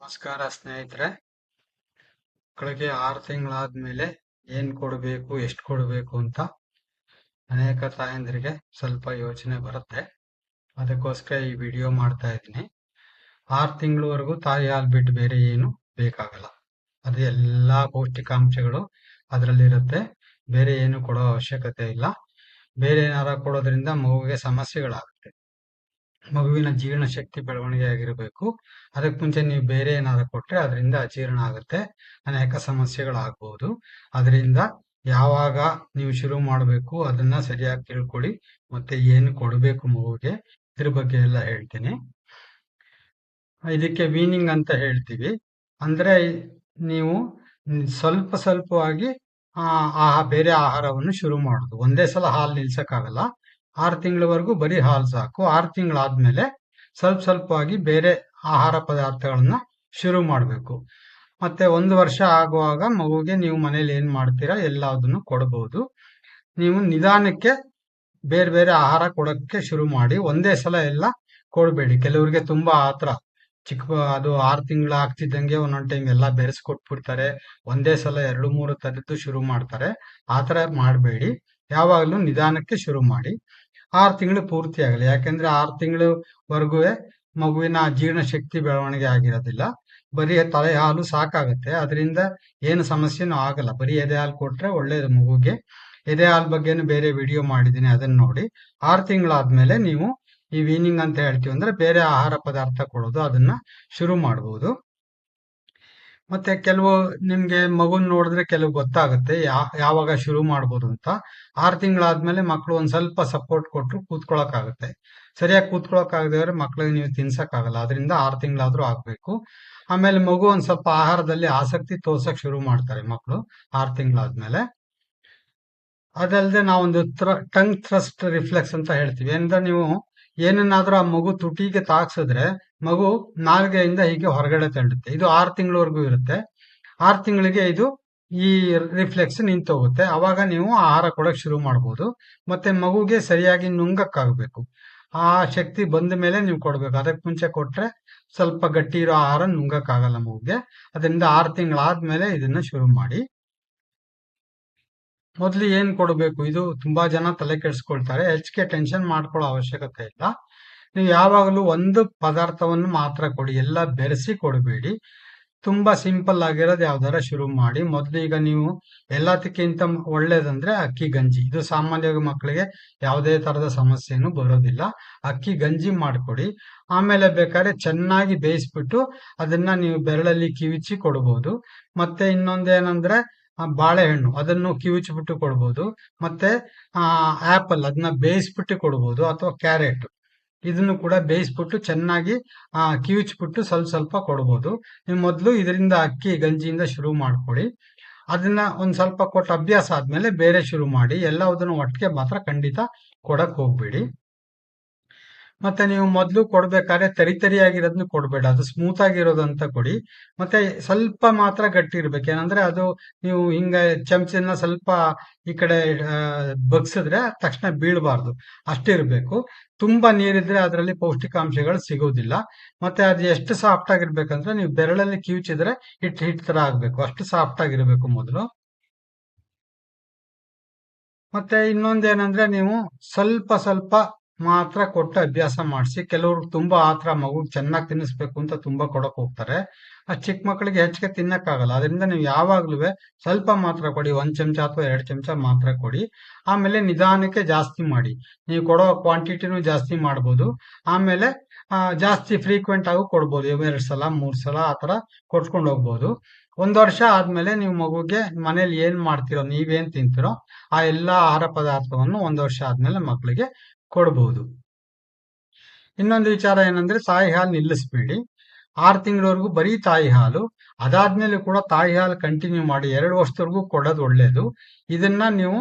ನಮಸ್ಕಾರ ಸ್ನೇಹಿತರೆ. ಮಕ್ಕಳಿಗೆ 6 ತಿಂಗಳಾದ್ಮೇಲೆ ಏನ್ ಕೊಡಬೇಕು, ಎಷ್ಟು ಕೊಡಬೇಕು ಅಂತ ಅನೇಕ ತಾಯಂದಿರಿಗೆ ಸ್ವಲ್ಪ ಯೋಚನೆ ಬರುತ್ತೆ. ಅದಕ್ಕೋಸ್ಕರ ಈ ವಿಡಿಯೋ ಮಾಡ್ತಾ ಇದ್ದೀನಿ. 6 ತಿಂಗಳವರೆಗೂ ತಾಯಿ ಹಾಲು ಬಿಟ್ಟು ಬೇರೆ ಏನು ಬೇಕಾಗಲ್ಲ. ಅದು ಎಲ್ಲಾ ಪೌಷ್ಟಿಕಾಂಶಗಳು ಅದರಲ್ಲಿರುತ್ತೆ. ಬೇರೆ ಏನು ಕೊಡೋ ಅವಶ್ಯಕತೆ ಇಲ್ಲ. ಬೇರೆ ಏನಾರ ಕೊಡೋದ್ರಿಂದ ಮಗುವಿಗೆ ಸಮಸ್ಯೆಗಳಾಗುತ್ತೆ. ಮಗುವಿನ ಜೀರ್ಣಶಕ್ತಿ ಬೆಳವಣಿಗೆ ಆಗಿರಬೇಕು. ಅದಕ್ಕೆ ಮುಂಚೆ ನೀವು ಬೇರೆ ಏನಾದ್ರು ಕೊಟ್ರೆ ಅದರಿಂದ ಅಜೀರ್ಣ ಆಗುತ್ತೆ, ಅನೇಕ ಸಮಸ್ಯೆಗಳಾಗಬಹುದು. ಅದರಿಂದ ಯಾವಾಗ ನೀವು ಶುರು ಮಾಡಬೇಕು ಅದನ್ನ ಸರಿಯಾಗಿ ತಿಳ್ಕೊಳ್ಳಿ, ಮತ್ತೆ ಏನು ಕೊಡಬೇಕು ಮಗುವಿಗೆ ಇದ್ರ ಬಗ್ಗೆ ಎಲ್ಲ ಹೇಳ್ತೀನಿ. ಇದಕ್ಕೆ ವೀನಿಂಗ್ ಅಂತ ಹೇಳ್ತೀವಿ. ಅಂದ್ರೆ ನೀವು ಸ್ವಲ್ಪ ಸ್ವಲ್ಪವಾಗಿ ಬೇರೆ ಆಹಾರವನ್ನು ಶುರು ಮಾಡುದು. ಒಂದೇ ಸಲ ಹಾಲು ನಿಲ್ಸಕ್ಕಾಗಲ್ಲ. 6 ತಿಂಗಳವರೆಗೂ ಬರೀ ಹಾಲು ಸಾಕು. 6 ತಿಂಗಳಾದ್ಮೇಲೆ ಸ್ವಲ್ಪ ಸ್ವಲ್ಪವಾಗಿ ಬೇರೆ ಆಹಾರ ಪದಾರ್ಥಗಳನ್ನ ಶುರು ಮಾಡಬೇಕು. ಮತ್ತೆ 1 ವರ್ಷ ಆಗುವಾಗ ಮಗುಗೆ ನೀವು ಮನೇಲಿ ಏನ್ ಮಾಡ್ತೀರಾ ಎಲ್ಲದನ್ನು ಕೊಡಬಹುದು. ನೀವು ನಿಧಾನಕ್ಕೆ ಬೇರೆ ಬೇರೆ ಆಹಾರ ಕೊಡಕ್ಕೆ ಶುರು ಮಾಡಿ. ಒಂದೇ ಸಲ ಎಲ್ಲ ಕೊಡಬೇಡಿ. ಕೆಲವರಿಗೆ ತುಂಬಾ ಆತರ, ಅದು 6 ತಿಂಗಳ ಆಗ್ತಿದ್ದಂಗೆ ಒಂದೊಂದ್ ಟೈಮ್ ಎಲ್ಲ ಬೆರೆಸ್ಕೊಟ್ಬಿಡ್ತಾರೆ. ಒಂದೇ ಸಲ 2-3 ತರದ್ದು ಶುರು ಮಾಡ್ತಾರೆ. ಆತರ ಮಾಡಬೇಡಿ. ಯಾವಾಗಲೂ ನಿಧಾನಕ್ಕೆ ಶುರು ಮಾಡಿ. 6 ತಿಂಗಳು ಪೂರ್ತಿ ಆಗಲಿ. ಯಾಕೆಂದ್ರೆ 6 ತಿಂಗಳವರೆಗೂ ಮಗುವಿನ ಜೀರ್ಣಶಕ್ತಿ ಬೆಳವಣಿಗೆ ಆಗಿರೋದಿಲ್ಲ. ಬರೀ ತಲೆ ಹಾಲು ಸಾಕಾಗತ್ತೆ. ಅದರಿಂದ ಏನು ಸಮಸ್ಯೆನೂ ಆಗಲ್ಲ. ಬರೀ ಎದೆ ಹಾಲು ಕೊಟ್ರೆ ಒಳ್ಳೇದು ಮಗುಗೆ. ಎದೆ ಹಾಲು ಬಗ್ಗೆನು ಬೇರೆ ವಿಡಿಯೋ ಮಾಡಿದ್ದೀನಿ, ಅದನ್ನ ನೋಡಿ. 6 ತಿಂಗಳಾದ್ಮೇಲೆ ನೀವು ಈ ವೀನಿಂಗ್ ಅಂತ ಹೇಳ್ತೀವಿ, ಅಂದ್ರೆ ಬೇರೆ ಆಹಾರ ಪದಾರ್ಥ ಕೊಡೋದು, ಅದನ್ನ ಶುರು ಮಾಡಬಹುದು. ಮತ್ತೆ ಕೆಲವು ನಿಮ್ಗೆ ಮಗುನ್ ನೋಡಿದ್ರೆ ಕೆಲವು ಗೊತ್ತಾಗುತ್ತೆ ಯಾವಾಗ ಶುರು ಮಾಡ್ಬೋದು ಅಂತ. 6 ತಿಂಗಳಾದ್ಮೇಲೆ ಮಕ್ಕಳು ಒಂದ್ ಸ್ವಲ್ಪ ಸಪೋರ್ಟ್ ಕೊಟ್ರು ಕೂತ್ಕೊಳಕ್ಕಾಗತ್ತೆ. ಸರಿಯಾಗಿ ಕೂತ್ಕೊಳಕ್ಕಾಗದ್ರೆ ಮಕ್ಳಿಗೆ ನೀವು ತಿನ್ಸಕ್ಕಾಗಲ್ಲ. ಅದರಿಂದ 6 ತಿಂಗಳಾದ್ರೂ ಆಗ್ಬೇಕು. ಆಮೇಲೆ ಮಗು ಒಂದ್ ಸ್ವಲ್ಪ ಆಹಾರದಲ್ಲಿ ಆಸಕ್ತಿ ತೋರ್ಸಕ್ ಶುರು ಮಾಡ್ತಾರೆ ಮಕ್ಕಳು 6 ತಿಂಗಳಾದ್ಮೇಲೆ. ಅದಲ್ಲದೆ ನಾವೊಂದು ಟಂಗ್ ಥ್ರಸ್ಟ್ ರಿಫ್ಲೆಕ್ಸ್ ಅಂತ ಹೇಳ್ತೀವಿ. ಅಂದ್ರೆ ನೀವು ಏನನ್ನಾದ್ರೂ ಆ ಮಗು ತುಟಿಗೆ ತಾಕ್ಸಿದ್ರೆ ಮಗು ನಾಲ್ಗೆಯಿಂದ ಹೀಗೆ ಹೊರಗಡೆ ತಳ್ಳುತ್ತೆ. ಇದು 6 ತಿಂಗಳವರೆಗೂ ಇರುತ್ತೆ. 6 ತಿಂಗಳಿಗೆ ಇದು ಈ ರಿಫ್ಲೆಕ್ಸ್ ನಿಂತೋಗುತ್ತೆ. ಅವಾಗ ನೀವು ಆಹಾರ ಕೊಡಕ್ ಶುರು ಮಾಡ್ಬೋದು. ಮತ್ತೆ ಮಗುಗೆ ಸರಿಯಾಗಿ ನುಂಗಕ್ಕಾಗಬೇಕು. ಆ ಶಕ್ತಿ ಬಂದ ಮೇಲೆ ನೀವು ಕೊಡ್ಬೇಕು. ಅದಕ್ಕೆ ಮುಂಚೆ ಕೊಟ್ರೆ ಸ್ವಲ್ಪ ಗಟ್ಟಿ ಇರೋ ಆಹಾರ ನುಂಗಕ್ಕಾಗಲ್ಲ ಮಗುಗೆ. ಅದರಿಂದ 6 ತಿಂಗಳಾದ್ಮೇಲೆ ಇದನ್ನ ಶುರು ಮಾಡಿ. ಮೊದ್ಲು ಏನ್ ಕೊಡಬೇಕು, ಇದು ತುಂಬಾ ಜನ ತಲೆ ಕೆಡಿಸ್ಕೊಳ್ತಾರೆ. ಹೆಚ್ಚಿಗೆ ಟೆನ್ಷನ್ ಮಾಡ್ಕೊಳ್ಳೋ ಅವಶ್ಯಕತೆ ಇಲ್ಲ. ನೀವು ಯಾವಾಗಲೂ ಒಂದು ಪದಾರ್ಥವನ್ನು ಮಾತ್ರ ಕೊಡಿ, ಎಲ್ಲ ಬೆರೆಸಿ ಕೊಡಬೇಡಿ. ತುಂಬಾ ಸಿಂಪಲ್ ಆಗಿರೋದು ಯಾವ್ದಾರ ಶುರು ಮಾಡಿ. ಮೊದ್ಲು ಈಗ ನೀವು ಎಲ್ಲದಕ್ಕಿಂತ ಒಳ್ಳೇದಂದ್ರೆ ಅಕ್ಕಿ ಗಂಜಿ. ಇದು ಸಾಮಾನ್ಯವಾಗಿ ಮಕ್ಕಳಿಗೆ ಯಾವುದೇ ತರದ ಸಮಸ್ಯೆನೂ ಬರೋದಿಲ್ಲ. ಅಕ್ಕಿ ಗಂಜಿ ಮಾಡ್ಕೊಡಿ. ಆಮೇಲೆ ಬೇಕಾದ್ರೆ ಚೆನ್ನಾಗಿ ಬೇಯಿಸ್ಬಿಟ್ಟು ಅದನ್ನ ನೀವು ಬೆರಳಲ್ಲಿ ಕಿವಿಚಿ ಕೊಡಬಹುದು. ಮತ್ತೆ ಇನ್ನೊಂದೇನಂದ್ರೆ ಬಾಳೆಹಣ್ಣು, ಅದನ್ನು ಕಿವುಚ್ಬಿಟ್ಟು ಕೊಡ್ಬೋದು. ಮತ್ತೆ ಆಪಲ್, ಅದನ್ನ ಬೇಯಿಸ್ಬಿಟ್ಟು ಕೊಡ್ಬೋದು. ಅಥವಾ ಕ್ಯಾರೆಟ್, ಇದನ್ನು ಕೂಡ ಬೇಯಿಸ್ಬಿಟ್ಟು ಚೆನ್ನಾಗಿ ಕಿವುಚ್ಬಿಟ್ಟು ಸ್ವಲ್ಪ ಸ್ವಲ್ಪ ಕೊಡ್ಬೋದು. ನೀವು ಮೊದಲು ಇದರಿಂದ ಅಕ್ಕಿ ಗಂಜಿಯಿಂದ ಶುರು ಮಾಡ್ಕೊಡಿ. ಅದನ್ನ ಒಂದ್ ಸ್ವಲ್ಪ ಕೊಟ್ಟು ಅಭ್ಯಾಸ ಆದ್ಮೇಲೆ ಬೇರೆ ಶುರು ಮಾಡಿ. ಎಲ್ಲದನ್ನು ಒಟ್ಟಿಗೆ ಮಾತ್ರ ಖಂಡಿತ ಕೊಡಕ್ ಹೋಗ್ಬೇಡಿ. ಮತ್ತೆ ನೀವು ಮೊದಲು ಕೊಡ್ಬೇಕಾದ್ರೆ ತರಿಯಾಗಿರೋದನ್ನ ಕೊಡ್ಬೇಡ. ಅದು ಸ್ಮೂತ್ ಆಗಿರೋದಂತ ಕೊಡಿ. ಮತ್ತೆ ಸ್ವಲ್ಪ ಮಾತ್ರ ಗಟ್ಟಿ ಇರ್ಬೇಕು. ಏನಂದ್ರೆ ಅದು ನೀವು ಹಿಂಗ ಚಮಚನ ಸ್ವಲ್ಪ ಈ ಕಡೆ ಬಗ್ಸಿದ್ರೆ ತಕ್ಷಣ ಬೀಳಬಾರ್ದು, ಅಷ್ಟಿರ್ಬೇಕು. ತುಂಬಾ ನೀರಿದ್ರೆ ಅದರಲ್ಲಿ ಪೌಷ್ಟಿಕಾಂಶಗಳು ಸಿಗೋದಿಲ್ಲ. ಮತ್ತೆ ಅದು ಎಷ್ಟು ಸಾಫ್ಟ್ ಆಗಿರ್ಬೇಕಂದ್ರೆ ನೀವು ಬೆರಳಲ್ಲಿ ಕಿವುಚಿದ್ರೆ ಹಿಟ್ ತರ ಆಗ್ಬೇಕು. ಅಷ್ಟು ಸಾಫ್ಟ್ ಆಗಿರ್ಬೇಕು ಮೊದಲು. ಮತ್ತೆ ಇನ್ನೊಂದೇನಂದ್ರೆ ನೀವು ಸ್ವಲ್ಪ ಸ್ವಲ್ಪ ಮಾತ್ರ ಕೊಟ್ಟು ಅಭ್ಯಾಸ ಮಾಡಿಸಿ. ಕೆಲವರು ತುಂಬಾ ಆತರ ಮಗು ಚೆನ್ನಾಗಿ ತಿನ್ನಿಸ್ಬೇಕು ಅಂತ ತುಂಬಾ ಕೊಡಕ್ ಹೋಗ್ತಾರೆ. ಆ ಚಿಕ್ಕ ಮಕ್ಕಳಿಗೆ ಹೆಚ್ಚಿಗೆ ತಿನ್ನಕ್ಕಾಗಲ್ಲ. ಅದರಿಂದ ನೀವು ಯಾವಾಗ್ಲೂ ಸ್ವಲ್ಪ ಮಾತ್ರ ಕೊಡಿ. 1 ಚಮಚ ಅಥವಾ 2 ಚಮಚ ಮಾತ್ರ ಕೊಡಿ. ಆಮೇಲೆ ನಿಧಾನಕ್ಕೆ ಜಾಸ್ತಿ ಮಾಡಿ. ನೀವು ಕೊಡೋ ಕ್ವಾಂಟಿಟಿನೂ ಜಾಸ್ತಿ ಮಾಡ್ಬೋದು. ಆಮೇಲೆ ಜಾಸ್ತಿ ಫ್ರೀಕ್ವೆಂಟ್ ಆಗಿ ಕೊಡ್ಬೋದು. 2 ಸಲ 3 ಸಲ ಆತರ ಕೊಡ್ಸ್ಕೊಂಡು ಹೋಗ್ಬೋದು. 1 ವರ್ಷ ಆದ್ಮೇಲೆ ನೀವು ಮಗುಗೆ ಮನೇಲಿ ಏನ್ ಮಾಡ್ತಿರೋ, ನೀವೇನ್ ತಿಂತಿರೋ ಆ ಎಲ್ಲಾ ಆಹಾರ ಪದಾರ್ಥವನ್ನು 1 ವರ್ಷ ಆದ್ಮೇಲೆ ಮಕ್ಕಳಿಗೆ ಕೊಡಬಹುದು. ಇನ್ನೊಂದು ವಿಚಾರ ಏನಂದ್ರೆ ತಾಯಿ ಹಾಲು ನಿಲ್ಲಿಸ್ಬೇಡಿ. 6 ತಿಂಗಳವರೆಗೂ ಬರೀ ತಾಯಿ ಹಾಲು. ಅದಾದ್ಮೇಲೆ ಕೂಡ ತಾಯಿ ಹಾಲು ಕಂಟಿನ್ಯೂ ಮಾಡಿ. 2 ವರ್ಷದವರೆಗೂ ಕೊಡೋದು ಒಳ್ಳೇದು. ಇದನ್ನ ನೀವು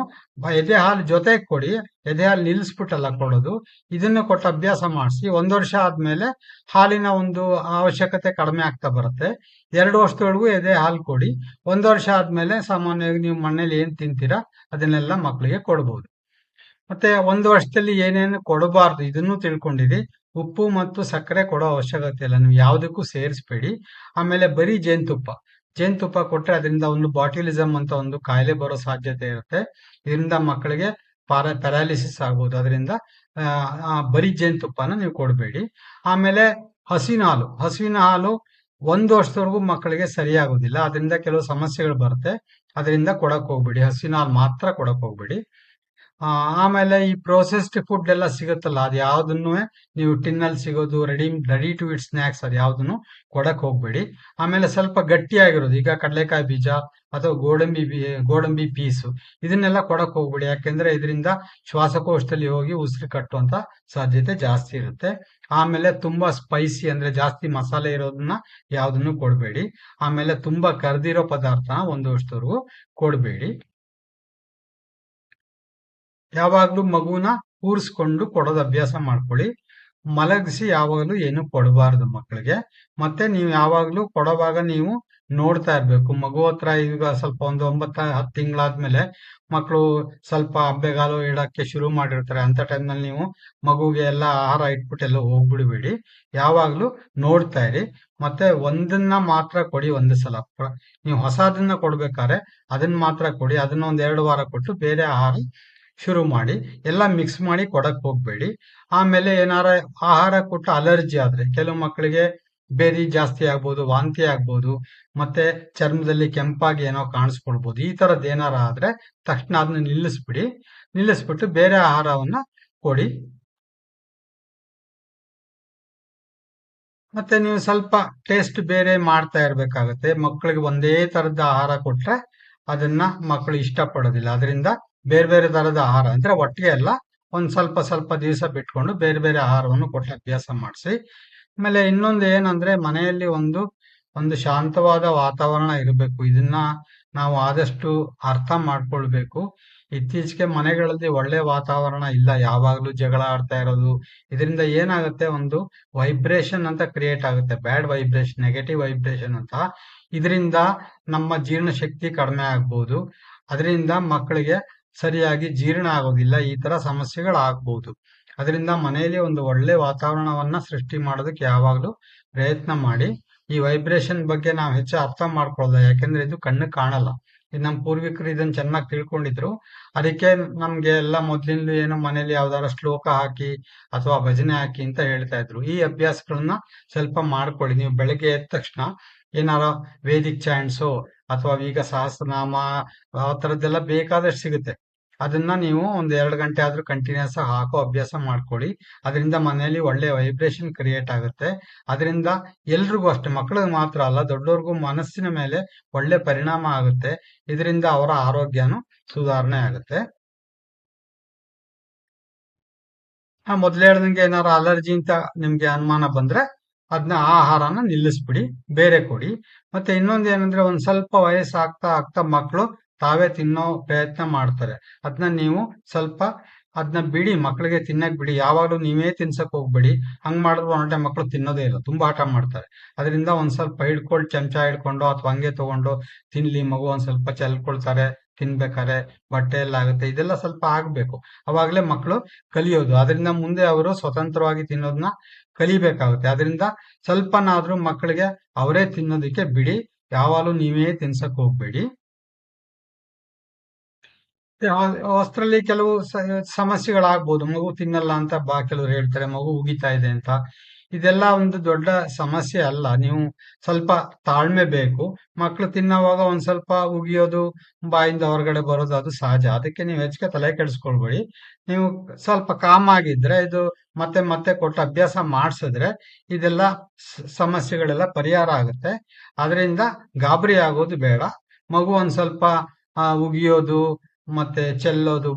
ಎದೆ ಹಾಲು ಜೊತೆಗೆ ಕೊಡಿ. ಎದೆ ಹಾಲು ನಿಲ್ಲಿಸ್ಬಿಟ್ಟಲ್ಲ ಕೊಡೋದು. ಇದನ್ನ ಕೊಟ್ಟು ಅಭ್ಯಾಸ ಮಾಡಿಸಿ. 1 ವರ್ಷ ಆದ್ಮೇಲೆ ಹಾಲಿನ ಒಂದು ಅವಶ್ಯಕತೆ ಕಡಿಮೆ ಆಗ್ತಾ ಬರುತ್ತೆ. 2 ವರ್ಷದವರೆಗೂ ಎದೆ ಹಾಲು ಕೊಡಿ. 1 ವರ್ಷ ಆದ್ಮೇಲೆ ಸಾಮಾನ್ಯವಾಗಿ ನೀವು ಮನೇಲಿ ಏನ್ ತಿಂತೀರಾ ಅದನ್ನೆಲ್ಲ ಮಕ್ಕಳಿಗೆ ಕೊಡಬಹುದು. ಮತ್ತೆ 1 ವರ್ಷದಲ್ಲಿ ಏನೇನು ಕೊಡಬಾರ್ದು ಇದನ್ನು ತಿಳ್ಕೊಂಡಿರಿ. ಉಪ್ಪು ಮತ್ತು ಸಕ್ಕರೆ ಕೊಡೋ ಅವಶ್ಯಕತೆ ಇಲ್ಲ, ನೀವು ಯಾವುದಕ್ಕೂ ಸೇರಿಸ್ಬೇಡಿ. ಆಮೇಲೆ ಬರೀ ಜೇನುತುಪ್ಪ ಕೊಟ್ರೆ ಅದರಿಂದ ಒಂದು ಬಾಟ್ಯುಲಿಸಮ್ ಅಂತ ಒಂದು ಕಾಯಿಲೆ ಬರೋ ಸಾಧ್ಯತೆ ಇರುತ್ತೆ. ಇದರಿಂದ ಮಕ್ಕಳಿಗೆ ಪ್ಯಾರಾಲಿಸಿಸ್ ಆಗ್ಬೋದು. ಅದರಿಂದ ಬರೀ ಜೇನುತುಪ್ಪನ ನೀವು ಕೊಡಬೇಡಿ. ಆಮೇಲೆ ಹಸುವಿನ ಹಾಲು 1 ವರ್ಷದವರೆಗೂ ಮಕ್ಕಳಿಗೆ ಸರಿಯಾಗೋದಿಲ್ಲ, ಅದರಿಂದ ಕೆಲವು ಸಮಸ್ಯೆಗಳು ಬರುತ್ತೆ. ಅದರಿಂದ ಕೊಡಕ್ ಹೋಗ್ಬೇಡಿ, ಹಸುವಿನ ಹಾಲು ಮಾತ್ರ ಕೊಡಕ್ ಹೋಗ್ಬೇಡಿ. ಆಮೇಲೆ ಈ ಪ್ರೊಸೆಸ್ಡ್ ಫುಡ್ ಎಲ್ಲ ಸಿಗುತ್ತಲ್ಲ, ಅದು ಯಾವ್ದನ್ನು ನೀವು ಟಿನ್ನಲ್ಲಿ ಸಿಗೋದು ರೆಡಿ ಟು ಇಟ್ ಸ್ನ್ಯಾಕ್ಸ್ ಅದು ಯಾವ್ದನ್ನು ಕೊಡಕ್ ಹೋಗ್ಬೇಡಿ. ಆಮೇಲೆ ಸ್ವಲ್ಪ ಗಟ್ಟಿಯಾಗಿರೋದು, ಈಗ ಕಡಲೆಕಾಯಿ ಬೀಜ ಅಥವಾ ಗೋಡಂಬಿ ಪೀಸು, ಇದನ್ನೆಲ್ಲ ಕೊಡಕ್ ಹೋಗ್ಬೇಡಿ. ಯಾಕೆಂದ್ರೆ ಇದರಿಂದ ಶ್ವಾಸಕೋಶದಲ್ಲಿ ಹೋಗಿ ಉಸಿರು ಕಟ್ಟುವಂತ ಸಾಧ್ಯತೆ ಜಾಸ್ತಿ ಇರುತ್ತೆ. ಆಮೇಲೆ ತುಂಬಾ ಸ್ಪೈಸಿ ಅಂದ್ರೆ ಜಾಸ್ತಿ ಮಸಾಲೆ ಇರೋದನ್ನ ಯಾವ್ದನ್ನು ಕೊಡಬೇಡಿ. ಆಮೇಲೆ ತುಂಬಾ ಕರ್ದಿರೋ ಪದಾರ್ಥನ 1 ವರ್ಷದವರೆಗೂ ಕೊಡಬೇಡಿ. ಯಾವಾಗ್ಲೂ ಮಗುನ ಕೂರಿಸ್ಕೊಂಡು ಕೊಡೋದು ಅಭ್ಯಾಸ ಮಾಡ್ಕೊಳ್ಳಿ. ಮಲಗಿಸಿ ಯಾವಾಗಲೂ ಏನು ಕೊಡಬಾರ್ದು ಮಕ್ಕಳಿಗೆ. ಮತ್ತೆ ನೀವು ಯಾವಾಗ್ಲೂ ಕೊಡುವಾಗ ನೀವು ನೋಡ್ತಾ ಇರ್ಬೇಕು. ಮಗು ಹತ್ರ ಈಗ ಸ್ವಲ್ಪ ಒಂದು 9-10 ತಿಂಗಳಾದ್ಮೇಲೆ ಮಕ್ಕಳು ಸ್ವಲ್ಪ ಅಬ್ಬೆಗಾಲು ಇಡಕ್ಕೆ ಶುರು ಮಾಡಿರ್ತಾರೆ. ಅಂತ ಟೈಮ್ನಲ್ಲಿ ನೀವು ಮಗುಗೆ ಎಲ್ಲ ಆಹಾರ ಇಟ್ಬಿಟ್ಟು ಎಲ್ಲ ಹೋಗ್ಬಿಡ್ಬೇಡಿ. ಯಾವಾಗ್ಲೂ ನೋಡ್ತಾ ಇರಿ. ಮತ್ತೆ ಒಂದನ್ನ ಮಾತ್ರ ಕೊಡಿ ಒಂದು ಸಲ. ನೀವು ಹೊಸದನ್ನ ಕೊಡ್ಬೇಕಾದ್ರೆ ಅದನ್ನ ಮಾತ್ರ ಕೊಡಿ. ಅದನ್ನ 1-2 ವಾರ ಕೊಟ್ಟು ಬೇರೆ ಆಹಾರ ಶುರು ಮಾಡಿ. ಎಲ್ಲ ಮಿಕ್ಸ್ ಮಾಡಿ ಕೊಡಕ್ ಹೋಗ್ಬೇಡಿ. ಆಮೇಲೆ ಏನಾರ ಆಹಾರ ಕೊಟ್ಟು ಅಲರ್ಜಿ ಆದ್ರೆ, ಕೆಲವು ಮಕ್ಕಳಿಗೆ ಬೇದಿ ಜಾಸ್ತಿ ಆಗ್ಬೋದು, ವಾಂತಿ ಆಗ್ಬೋದು, ಮತ್ತೆ ಚರ್ಮದಲ್ಲಿ ಕೆಂಪಾಗಿ ಏನೋ ಕಾಣಿಸ್ಕೊಳ್ಬೋದು. ಈ ತರದ್ ಏನಾರ ಆದ್ರೆ ತಕ್ಷಣ ಅದನ್ನ ನಿಲ್ಲಿಸ್ಬಿಟ್ಟು ಬೇರೆ ಆಹಾರವನ್ನ ಕೊಡಿ. ಮತ್ತೆ ನೀವು ಸ್ವಲ್ಪ ಟೇಸ್ಟ್ ಬೇರೆ ಮಾಡ್ತಾ ಇರ್ಬೇಕಾಗತ್ತೆ. ಮಕ್ಕಳಿಗೆ ಒಂದೇ ತರದ ಆಹಾರ ಕೊಟ್ರೆ ಅದನ್ನ ಮಕ್ಕಳು ಇಷ್ಟಪಡೋದಿಲ್ಲ. ಅದರಿಂದ ಬೇರೆ ಬೇರೆ ತರದ ಆಹಾರ ಅಂದ್ರೆ ಒಟ್ಟಿಗೆ ಎಲ್ಲ ಒಂದ್ ಸ್ವಲ್ಪ ಸ್ವಲ್ಪ ದಿವಸ ಬಿಟ್ಕೊಂಡು ಬೇರೆ ಬೇರೆ ಆಹಾರವನ್ನು ಕೊಟ್ಟು ಅಭ್ಯಾಸ ಮಾಡಿಸಿ. ಆಮೇಲೆ ಇನ್ನೊಂದು ಏನಂದ್ರೆ, ಮನೆಯಲ್ಲಿ ಒಂದು ಶಾಂತವಾದ ವಾತಾವರಣ ಇರಬೇಕು. ಇದನ್ನ ನಾವು ಆದಷ್ಟು ಅರ್ಥ ಮಾಡ್ಕೊಳ್ಬೇಕು. ಇತ್ತೀಚೆಗೆ ಮನೆಗಳಲ್ಲಿ ಒಳ್ಳೆ ವಾತಾವರಣ ಇಲ್ಲ, ಯಾವಾಗ್ಲೂ ಜಗಳ ಆಡ್ತಾ ಇರೋದು. ಇದರಿಂದ ಏನಾಗುತ್ತೆ, ಒಂದು ವೈಬ್ರೇಷನ್ ಅಂತ ಕ್ರಿಯೇಟ್ ಆಗುತ್ತೆ, ಬ್ಯಾಡ್ ವೈಬ್ರೇಷನ್, ನೆಗೆಟಿವ್ ವೈಬ್ರೇಷನ್ ಅಂತ. ಇದರಿಂದ ನಮ್ಮ ಜೀರ್ಣಶಕ್ತಿ ಕಡಿಮೆ ಆಗ್ಬೋದು. ಅದರಿಂದ ಮಕ್ಕಳಿಗೆ ಸರಿಯಾಗಿ ಜೀರ್ಣ ಆಗೋದಿಲ್ಲ. ಈ ತರ ಸಮಸ್ಯೆಗಳು ಆಗ್ಬೋದು. ಅದರಿಂದ ಮನೆಯಲ್ಲಿ ಒಂದು ಒಳ್ಳೆ ವಾತಾವರಣವನ್ನ ಸೃಷ್ಟಿ ಮಾಡೋದಕ್ಕೆ ಯಾವಾಗ್ಲೂ ಪ್ರಯತ್ನ ಮಾಡಿ. ಈ ವೈಬ್ರೇಷನ್ ಬಗ್ಗೆ ನಾವು ಹೆಚ್ಚು ಅರ್ಥ ಮಾಡ್ಕೊಳ್ಳೋದು, ಯಾಕೆಂದ್ರೆ ಇದು ಕಣ್ಣು ಕಾಣಲ್ಲ. ಇದು ನಮ್ಮ ಪೂರ್ವಿಕರು ಇದನ್ನ ಚೆನ್ನಾಗಿ ತಿಳ್ಕೊಂಡಿದ್ರು. ಅದಕ್ಕೆ ನಮ್ಗೆ ಎಲ್ಲ ಮೊದ್ಲಿಂದ ಏನು ಮನೇಲಿ ಯಾವ್ದಾರ ಶ್ಲೋಕ ಹಾಕಿ ಅಥವಾ ಭಜನೆ ಹಾಕಿ ಅಂತ ಹೇಳ್ತಾ ಇದ್ರು. ಈ ಅಭ್ಯಾಸಗಳನ್ನ ಸ್ವಲ್ಪ ಮಾಡ್ಕೊಳ್ಳಿ. ನೀವು ಬೆಳಗ್ಗೆ ಎದ್ದ ತಕ್ಷಣ ಏನಾರ ವೇದಿಕ್ ಚಾಂಟ್ಸು ಅಥವಾ ಈಗ ಸಹಸ್ರನಾಮ ಆ ತರದ್ದೆಲ್ಲ ಬೇಕಾದಷ್ಟು ಸಿಗುತ್ತೆ. ಅದನ್ನ ನೀವು 1-2 ಗಂಟೆ ಆದ್ರೂ ಕಂಟಿನ್ಯೂಸ್ ಆಗಿ ಹಾಕೋ ಅಭ್ಯಾಸ ಮಾಡ್ಕೊಳ್ಳಿ. ಅದರಿಂದ ಮನೆಯಲ್ಲಿ ಒಳ್ಳೆ ವೈಬ್ರೇಷನ್ ಕ್ರಿಯೇಟ್ ಆಗುತ್ತೆ. ಅದರಿಂದ ಎಲ್ರಿಗೂ ಅಷ್ಟೇ, ಮಕ್ಕಳಿಗೆ ಮಾತ್ರ ಅಲ್ಲ, ದೊಡ್ಡವ್ರಿಗೂ ಮನಸ್ಸಿನ ಮೇಲೆ ಒಳ್ಳೆ ಪರಿಣಾಮ ಆಗುತ್ತೆ. ಇದರಿಂದ ಅವರ ಆರೋಗ್ಯನೂ ಸುಧಾರಣೆ ಆಗುತ್ತೆ. ಮೊದ್ಲು ಹೇಳ್ದಂಗೆ ಏನಾರ ಅಲರ್ಜಿ ಅಂತ ನಿಮ್ಗೆ ಅನುಮಾನ ಬಂದ್ರೆ ಅದನ್ನ ಆಹಾರನ ನಿಲ್ಲಿಸ್ಬಿಡಿ, ಬೇರೆ ಕೊಡಿ. ಮತ್ತೆ ಇನ್ನೊಂದು ಏನಂದ್ರೆ, ಒಂದ್ ಸ್ವಲ್ಪ ವಯಸ್ಸಾಗ್ತಾ ಆಗ್ತಾ ಮಕ್ಕಳು ತಾವೇ ತಿನ್ನೋ ಪ್ರಯತ್ನ ಮಾಡ್ತಾರೆ. ಅದನ್ನ ನೀವು ಸ್ವಲ್ಪ ಅದನ್ನ ಬಿಡಿ, ಮಕ್ಕಳಿಗೆ ತಿನ್ನಕ್ ಬಿಡಿ. ಯಾವಾಗ್ಲೂ ನೀವೇ ತಿನ್ಸಕ್ ಹೋಗ್ಬೇಡಿ. ಹಂಗ್ ಮಾಡಿದ್ರು ಒಂದೇ ಮಕ್ಕಳು ತಿನ್ನೋದೇ ಇಲ್ಲ, ತುಂಬಾ ಆಟ ಮಾಡ್ತಾರೆ. ಅದರಿಂದ ಒಂದ್ ಸ್ವಲ್ಪ ಚಮಚ ಹಿಡ್ಕೊಂಡು ಅಥವಾ ಹಂಗೆ ತಗೊಂಡು ತಿನ್ಲಿ. ಮಗು ಒಂದ್ ಸ್ವಲ್ಪ ಚೆಲ್ಕೊಳ್ತಾರೆ ತಿನ್ಬೇಕಾರೆ, ಬಟ್ಟೆ ಎಲ್ಲ ಆಗುತ್ತೆ. ಇದೆಲ್ಲ ಸ್ವಲ್ಪ ಆಗ್ಬೇಕು, ಅವಾಗ್ಲೇ ಮಕ್ಕಳು ಕಲಿಯೋದು. ಅದರಿಂದ ಮುಂದೆ ಅವರು ಸ್ವತಂತ್ರವಾಗಿ ತಿನ್ನೋದನ್ನ ಕಲಿಬೇಕಾಗುತ್ತೆ. ಅದರಿಂದ ಸ್ವಲ್ಪನಾದ್ರೂ ಮಕ್ಕಳಿಗೆ ಅವರೇ ತಿನ್ನೋದಕ್ಕೆ ಬಿಡಿ. ಯಾವಾಗ್ಲೂ ನೀವೇ ತಿನ್ಸಕ್ ಹೋಗ್ಬೇಡಿ. ವಸ್ತ್ರಲ್ಲಿ ಕೆಲವು ಸಮಸ್ಯೆಗಳಾಗ್ಬೋದು. ಮಗು ತಿನ್ನಲ್ಲ ಅಂತ ಕೆಲವರು ಹೇಳ್ತಾರೆ, ಮಗು ಉಗಿತಾ ಇದೆ ಅಂತ. ಇದೆಲ್ಲ ಒಂದು ದೊಡ್ಡ ಸಮಸ್ಯೆ ಅಲ್ಲ. ನೀವು ಸ್ವಲ್ಪ ತಾಳ್ಮೆ ಬೇಕು. ಮಕ್ಕಳು ತಿನ್ನೋವಾಗ ಒಂದ್ ಸ್ವಲ್ಪ ಉಗಿಯೋದು, ಬಾಯಿಂದ ಹೊರಗಡೆ ಬರೋದು ಅದು ಸಹಜ. ಅದಕ್ಕೆ ನೀವು ಹೆಚ್ಚಿಗೆ ತಲೆ ಕೆಡಿಸ್ಕೊಳ್ಬೇಡಿ. ನೀವು ಸ್ವಲ್ಪ ಕಾಮ್ ಆಗಿದ್ರೆ, ಇದು ಮತ್ತೆ ಮತ್ತೆ ಕೊಟ್ಟು ಅಭ್ಯಾಸ ಮಾಡಿಸಿದ್ರೆ ಇದೆಲ್ಲ ಸಮಸ್ಯೆಗಳೆಲ್ಲ ಪರಿಹಾರ ಆಗುತ್ತೆ. ಅದರಿಂದ ಗಾಬರಿ ಆಗೋದು ಬೇಡ. ಮಗು ಒಂದ್ ಸ್ವಲ್ಪ ಉಗಿಯೋದು ಮತ್ತೆ ಚೆಲ್ಲೋದು,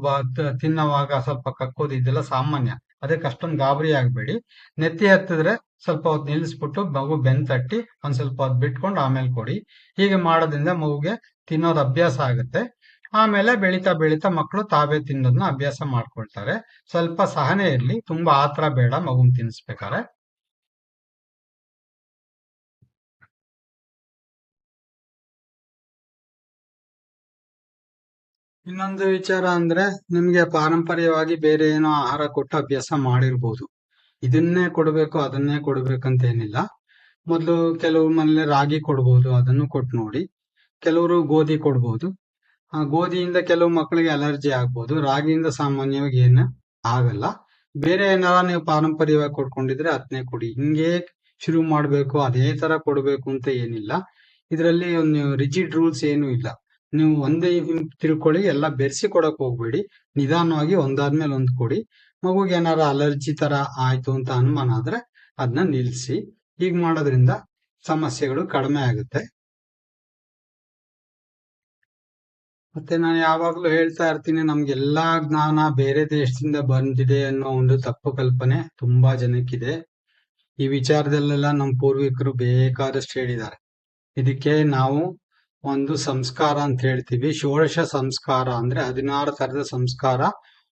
ತಿನ್ನೋವಾಗ ಸ್ವಲ್ಪ ಕಕ್ಕೋದು, ಇದೆಲ್ಲ ಸಾಮಾನ್ಯ. ಅದಕ್ಕೆ ಅಷ್ಟೊಂದು ಗಾಬರಿ ಆಗ್ಬೇಡಿ. ನೆತ್ತಿ ಹತ್ತಿದ್ರೆ ಸ್ವಲ್ಪ ಹೊತ್ತು ನಿಲ್ಲಿಸ್ಬಿಟ್ಟು ಮಗು ಬೆನ್ ತಟ್ಟಿ ಒಂದ್ ಸ್ವಲ್ಪ ಹೊತ್ತು ಬಿಟ್ಕೊಂಡು ಆಮೇಲೆ ಕೊಡಿ. ಹೀಗೆ ಮಾಡೋದ್ರಿಂದ ಮಗುಗೆ ತಿನ್ನೋದು ಅಭ್ಯಾಸ ಆಗುತ್ತೆ. ಆಮೇಲೆ ಬೆಳೀತಾ ಬೆಳೀತಾ ಮಕ್ಕಳು ತಾವೇ ತಿನ್ನೋದನ್ನ ಅಭ್ಯಾಸ ಮಾಡ್ಕೊಳ್ತಾರೆ. ಸ್ವಲ್ಪ ಸಹನೆ ಇರ್ಲಿ, ತುಂಬಾ ಆತರ ಬೇಡ ಮಗುನ್ ತಿನ್ನಿಸ್ಬೇಕಾರೆ. ಇನ್ನೊಂದು ವಿಚಾರ ಅಂದ್ರೆ, ನಿಮ್ಗೆ ಪಾರಂಪರ್ಯವಾಗಿ ಬೇರೆ ಏನೋ ಆಹಾರ ಕೊಟ್ಟು ಅಭ್ಯಾಸ ಮಾಡಿರ್ಬೋದು. ಇದನ್ನೇ ಕೊಡಬೇಕು ಅದನ್ನೇ ಕೊಡ್ಬೇಕಂತ ಏನಿಲ್ಲ. ಮೊದಲು ಕೆಲವು ಮನೇಲಿ ರಾಗಿ ಕೊಡ್ಬೋದು, ಅದನ್ನು ಕೊಟ್ಟು ನೋಡಿ. ಕೆಲವರು ಗೋಧಿ ಕೊಡ್ಬೋದು. ಗೋಧಿಯಿಂದ ಕೆಲವು ಮಕ್ಕಳಿಗೆ ಅಲರ್ಜಿ ಆಗ್ಬೋದು. ರಾಗಿಯಿಂದ ಸಾಮಾನ್ಯವಾಗಿ ಏನು ಆಗಲ್ಲ. ಬೇರೆ ಏನಾರ ನೀವು ಪಾರಂಪರ್ಯವಾಗಿ ಕೊಡ್ಕೊಂಡಿದ್ರೆ ಅದನ್ನೇ ಕೊಡಿ. ಹಿಂಗೆ ಶುರು ಮಾಡ್ಬೇಕು, ಅದೇ ತರ ಕೊಡ್ಬೇಕು ಅಂತ ಏನಿಲ್ಲ. ಇದರಲ್ಲಿ ಒಂದು ರಿಜಿಡ್ ರೂಲ್ಸ್ ಏನು ಇಲ್ಲ. ನೀವು ಒಂದೇ ತಿಳ್ಕೊಳ್ಳಿ, ಎಲ್ಲ ಬೆರೆಸಿ ಕೊಡಕ್ ಹೋಗ್ಬೇಡಿ. ನಿಧಾನವಾಗಿ ಒಂದಾದ್ಮೇಲೆ ಒಂದ್ ಕೊಡಿ. ಮಗುಗೆ ಏನಾರ ಅಲರ್ಜಿ ತರ ಆಯ್ತು ಅಂತ ಅನುಮಾನ ಆದ್ರೆ ಅದನ್ನ ನಿಲ್ಸಿ. ಹೀಗ್ ಮಾಡೋದ್ರಿಂದ ಸಮಸ್ಯೆಗಳು ಕಡಿಮೆ ಆಗುತ್ತೆ. ಮತ್ತೆ ನಾನು ಯಾವಾಗ್ಲೂ ಹೇಳ್ತಾ ಇರ್ತೀನಿ, ನಮ್ಗೆಲ್ಲಾ ಜ್ಞಾನ ಬೇರೆ ದೇಶದಿಂದ ಬಂದಿದೆ ಅನ್ನೋ ಒಂದು ತಪ್ಪು ಕಲ್ಪನೆ ತುಂಬಾ ಜನಕ್ಕಿದೆ. ಈ ವಿಚಾರದಲ್ಲೆಲ್ಲ ನಮ್ಮ ಪೂರ್ವಿಕರು ಬೇಕಾದಷ್ಟು ಹೇಳಿದ್ದಾರೆ. ಇದಕ್ಕೆ ನಾವು ಒಂದು ಸಂಸ್ಕಾರ ಅಂತ ಹೇಳ್ತೀವಿ. ಷೋಡಶ ಸಂಸ್ಕಾರ ಅಂದ್ರೆ 16 ತರದ ಸಂಸ್ಕಾರ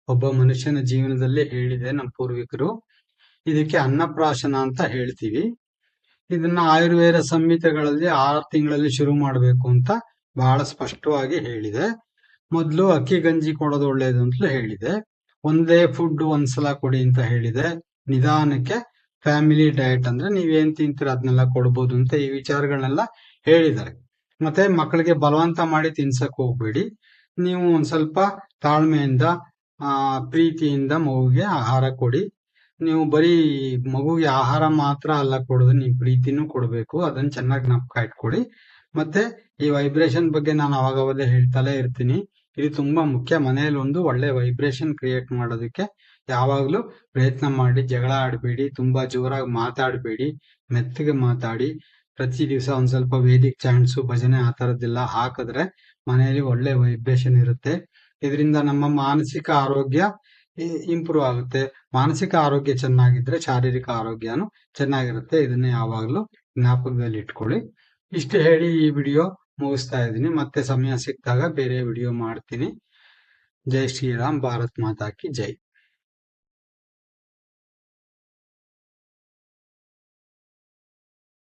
ಒಬ್ಬ ಮನುಷ್ಯನ ಜೀವನದಲ್ಲಿ ಹೇಳಿದೆ ನಮ್ಮ ಪೂರ್ವಿಕರು. ಇದಕ್ಕೆ ಅನ್ನಪ್ರಾಶನ ಅಂತ ಹೇಳ್ತೀವಿ. ಇದನ್ನ ಆಯುರ್ವೇದ ಸಂಹಿತೆಗಳಲ್ಲಿ 6 ತಿಂಗಳಲ್ಲಿ ಶುರು ಮಾಡಬೇಕು ಅಂತ ಬಹಳ ಸ್ಪಷ್ಟವಾಗಿ ಹೇಳಿದೆ. ಮೊದಲು ಅಕ್ಕಿ ಗಂಜಿ ಕೊಡೋದು ಒಳ್ಳೇದು ಅಂತಲೂ ಹೇಳಿದೆ. ಒಂದೇ ಫುಡ್ ಒಂದ್ಸಲ ಕೊಡಿ ಅಂತ ಹೇಳಿದೆ. ನಿಧಾನಕ್ಕೆ ಫ್ಯಾಮಿಲಿ ಡಯಟ್ ಅಂದ್ರೆ ನೀವೇನ್ ತಿಂತೀರ ಅದನ್ನೆಲ್ಲ ಕೊಡ್ಬೋದು ಅಂತ ಈ ವಿಚಾರಗಳನ್ನೆಲ್ಲ ಹೇಳಿದ್ದಾರೆ. ಮತ್ತೆ ಮಕ್ಕಳಿಗೆ ಬಲವಂತ ಮಾಡಿ ತಿನ್ಸಕ್ ಹೋಗ್ಬೇಡಿ. ನೀವು ಒಂದ್ ಸ್ವಲ್ಪ ತಾಳ್ಮೆಯಿಂದ ಪ್ರೀತಿಯಿಂದ ಮಗುಗೆ ಆಹಾರ ಕೊಡಿ. ನೀವು ಬರೀ ಮಗುಗೆ ಆಹಾರ ಮಾತ್ರ ಅಲ್ಲ ಕೊಡೋದು, ನೀವು ಪ್ರೀತಿನೂ ಕೊಡ್ಬೇಕು. ಅದನ್ನ ಚೆನ್ನಾಗಿ ಜ್ಞಾಪಕ ಇಟ್ಕೊಡಿ. ಮತ್ತೆ ಈ ವೈಬ್ರೇಷನ್ ಬಗ್ಗೆ ನಾನು ಅವಾಗವಾಗಲೇ ಹೇಳ್ತಲೇ ಇರ್ತೀನಿ. ಇದು ತುಂಬಾ ಮುಖ್ಯ. ಮನೆಯಲ್ಲಿ ಒಂದು ಒಳ್ಳೆ ವೈಬ್ರೇಷನ್ ಕ್ರಿಯೇಟ್ ಮಾಡೋದಕ್ಕೆ ಯಾವಾಗ್ಲೂ ಪ್ರಯತ್ನ ಮಾಡಿ. ಜಗಳ ಆಡಬೇಡಿ, ತುಂಬಾ ಜೋರಾಗಿ ಮಾತಾಡಬೇಡಿ, ಮೆತ್ತಗೆ ಮಾತಾಡಿ. ಪ್ರತಿ ದಿವಸ ಒಂದ್ ಸ್ವಲ್ಪ ವೇದಿಕ್ ಚಾಂಟ್ಸು, ಭಜನೆ ಆ ತರದ್ದೆಲ್ಲ ಹಾಕಿದ್ರೆ ಮನೆಯಲ್ಲಿ ಒಳ್ಳೆ ವೈಬ್ರೇಷನ್ ಇರುತ್ತೆ. ಇದರಿಂದ ನಮ್ಮ ಮಾನಸಿಕ ಆರೋಗ್ಯ ಇಂಪ್ರೂವ್ ಆಗುತ್ತೆ. ಮಾನಸಿಕ ಆರೋಗ್ಯ ಚೆನ್ನಾಗಿದ್ರೆ ಶಾರೀರಿಕ ಆರೋಗ್ಯನೂ ಚೆನ್ನಾಗಿರುತ್ತೆ. ಇದನ್ನ ಯಾವಾಗ್ಲೂ ಜ್ಞಾಪಕದಲ್ಲಿ ಇಟ್ಕೊಳ್ಳಿ. ಇಷ್ಟು ಹೇಳಿ ಈ ವಿಡಿಯೋ ಮುಗಿಸ್ತಾ ಇದ್ದೀನಿ. ಮತ್ತೆ ಸಮಯ ಸಿಕ್ಕಿದಾಗ ಬೇರೆ ವಿಡಿಯೋ ಮಾಡ್ತೀನಿ. ಜೈ ಶ್ರೀರಾಮ್, ಭಾರತ್ ಮಾತಾ ಕಿ ಜೈ.